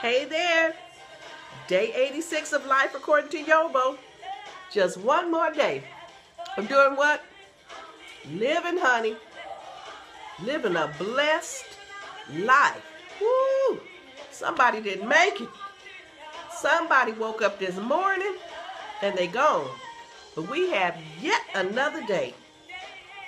Hey there, day 86 of life according to YoBo. Just one more day of doing what? Living, honey. Living a blessed life. Woo! Somebody didn't make it. Somebody woke up this morning and they gone. But we have yet another day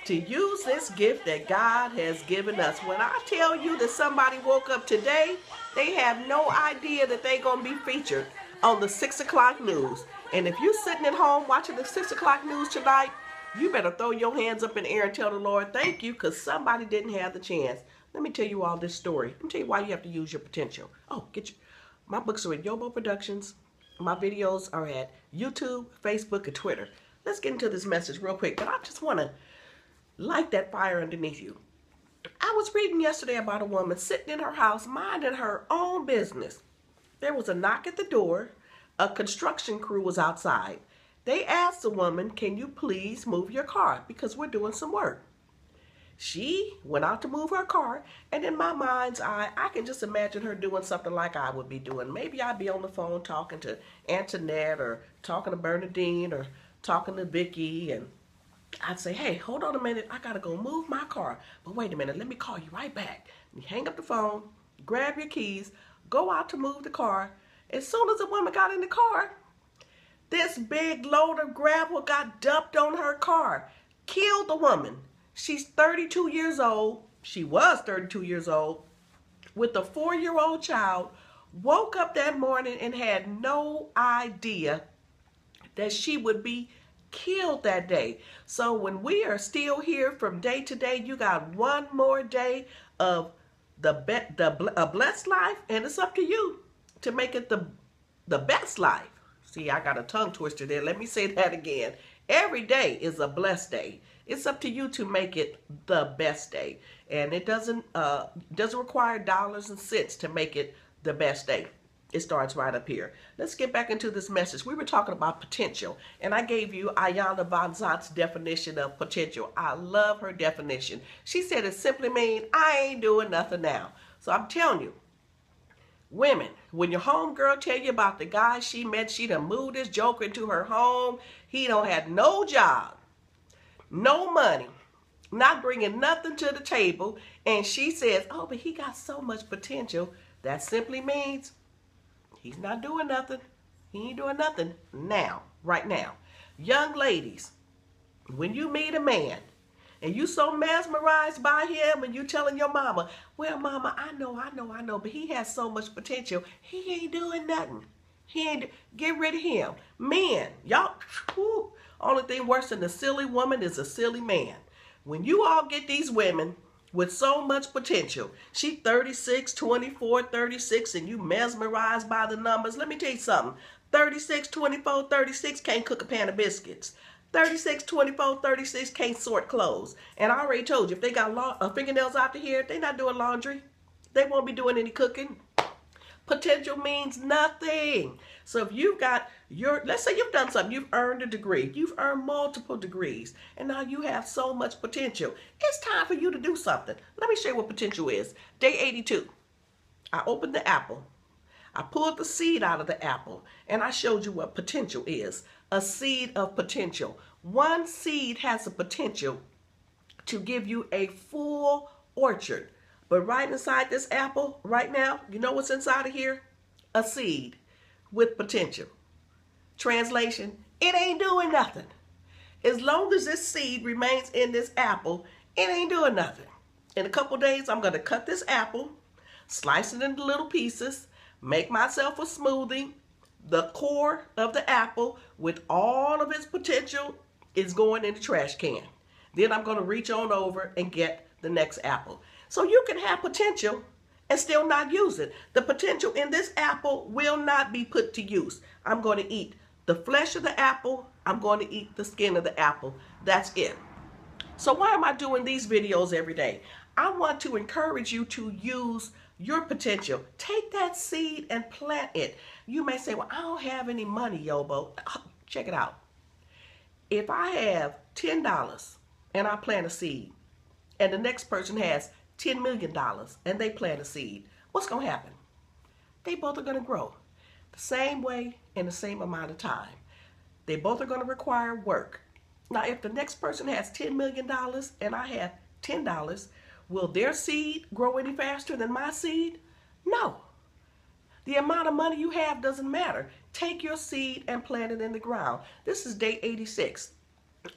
to use this gift that God has given us. When I tell you that somebody woke up today, they have no idea that they're going to be featured on the 6 o'clock news. And if you're sitting at home watching the 6 o'clock news tonight, you better throw your hands up in the air and tell the Lord thank you, because somebody didn't have the chance. Let me tell you all this story. Let me tell you why you have to use your potential. Oh, my books are at YoBo Productions. My videos are at YouTube, Facebook, and Twitter. Let's get into this message real quick, but I just want to light that fire underneath you. I was reading yesterday about a woman sitting in her house minding her own business. There was a knock at the door. A construction crew was outside. They asked the woman, "Can you please move your car because we're doing some work?" She went out to move her car, and in my mind's eye, I can just imagine her doing something like I would be doing. Maybe I'd be on the phone talking to Antoinette or talking to Bernadine or talking to Vicky, and I'd say, "Hey, hold on a minute. I got to go move my car. But wait a minute. Let me call you right back." You hang up the phone, grab your keys, go out to move the car. As soon as the woman got in the car, this big load of gravel got dumped on her car. Killed the woman. She's 32 years old. She was 32 years old with a 4-year-old child. Woke up that morning and had no idea that she would be killed that day. So when we are still here from day to day, you got one more day of a blessed life, and it's up to you to make it the best life. See, I got a tongue twister there. Let me say that again. Every day is a blessed day. It's up to you to make it the best day, and it doesn't require dollars and cents to make it the best day. It starts right up here. Let's get back into this message. We were talking about potential, and I gave you Ayana Van Zant's definition of potential. I love her definition. She said it simply means I ain't doing nothing now. So I'm telling you, women, when your homegirl tell you about the guy she met, she done moved this joker into her home. He don't have no job, no money, not bringing nothing to the table, and she says, "Oh, but he got so much potential." That simply means he's not doing nothing. He ain't doing nothing now, right now. Young ladies, when you meet a man and you so mesmerized by him and you telling your mama, "Well, mama, I know, but he has so much potential. He ain't doing nothing. Get rid of him." Men, y'all, only thing worse than a silly woman is a silly man. When you all get these women with so much potential, she 36, 24, 36, and you mesmerized by the numbers. Let me tell you something. 36, 24, 36 can't cook a pan of biscuits. 36, 24, 36 can't sort clothes. And I already told you, if they got fingernails out to here, they're not doing laundry. They won't be doing any cooking. Potential means nothing. So if you've got let's say you've done something, you've earned a degree, you've earned multiple degrees, and now you have so much potential. It's time for you to do something. Let me show you what potential is. Day 82. I opened the apple. I pulled the seed out of the apple, and I showed you what potential is. A seed of potential. One seed has the potential to give you a full orchard. But right inside this apple, right now, you know what's inside of here? A seed with potential. Translation, it ain't doing nothing. As long as this seed remains in this apple, it ain't doing nothing. In a couple days, I'm going to cut this apple, slice it into little pieces, make myself a smoothie. The core of the apple with all of its potential is going in the trash can. Then I'm going to reach on over and get the next apple. So you can have potential and still not use it. The potential in this apple will not be put to use. I'm going to eat the flesh of the apple. I'm going to eat the skin of the apple. That's it. So why am I doing these videos every day? I want to encourage you to use your potential. Take that seed and plant it. You may say, "Well, I don't have any money, YoBo." Check it out. If I have $10 and I plant a seed, and the next person has $10 million and they plant a seed, what's going to happen? they both are going to grow the same way in the same amount of time. They both are going to require work. Now, if the next person has $10 million and I have $10, will their seed grow any faster than my seed? No. The amount of money you have doesn't matter. Take your seed and plant it in the ground. This is day 86.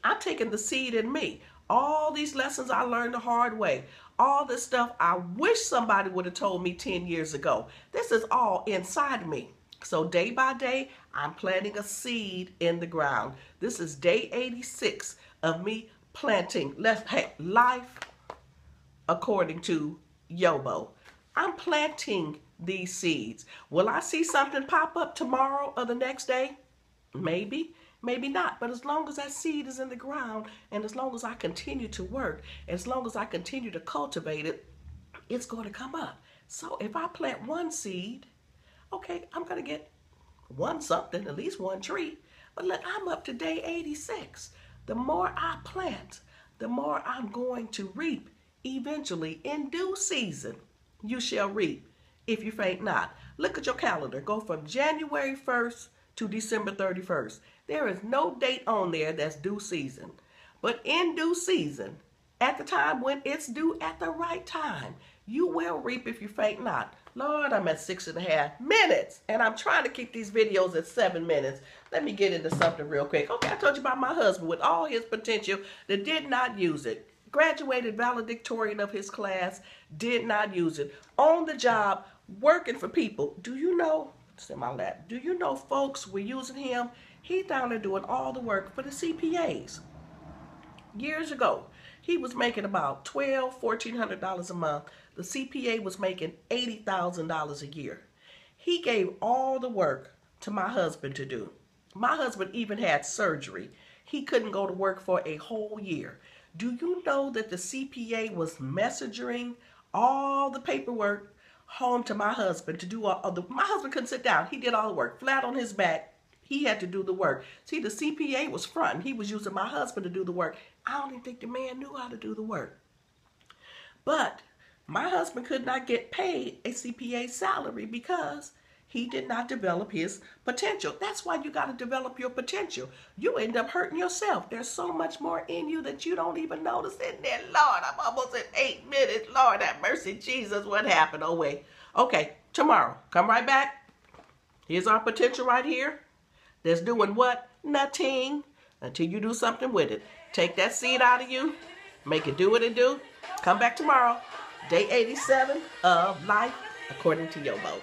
I'm taking the seed in me. All these lessons I learned the hard way. All this stuff I wish somebody would have told me 10 years ago. This is all inside me. So day by day, I'm planting a seed in the ground. This is day 86 of me planting life according to YoBo. I'm planting these seeds. Will I see something pop up tomorrow or the next day? Maybe, maybe not. But as long as that seed is in the ground, and as long as I continue to work, as long as I continue to cultivate it, it's going to come up. So if I plant one seed, okay, I'm going to get one something, at least one tree. But look, I'm up to day 86. The more I plant, the more I'm going to reap. Eventually, in due season, you shall reap if you faint not. Look at your calendar. Go from January 1st to December 31st. There is no date on there that's due season. But in due season, at the time when it's due at the right time, you will reap if you faint not. Lord, I'm at 6.5 minutes, and I'm trying to keep these videos at 7 minutes. Let me get into something real quick. Okay, I told you about my husband with all his potential that did not use it. Graduated valedictorian of his class, did not use it. On the job, working for people. Do you know, it's in my lap, do you know folks were using him? He's down there doing all the work for the CPAs. Years ago, he was making about $1,400 a month. The CPA was making $80,000 a year. He gave all the work to my husband to do. My husband even had surgery. He couldn't go to work for a whole year. Do you know that the CPA was messaging all the paperwork home to my husband to do all the, my husband couldn't sit down. He did all the work, flat on his back. He had to do the work. See, the CPA was fronting. He was using my husband to do the work. I don't even think the man knew how to do the work. But my husband could not get paid a CPA salary because he did not develop his potential. That's why you got to develop your potential. You end up hurting yourself. There's so much more in you that you don't even notice in there. Lord, I'm almost at 8 minutes. Lord, have mercy, Jesus. What happened? Oh, wait. Okay, tomorrow. Come right back. Here's our potential right here. That's doing what? Nothing until you do something with it. Take that seed out of you. Make it do what it do. Come back tomorrow. Day 87 of life according to YoBo.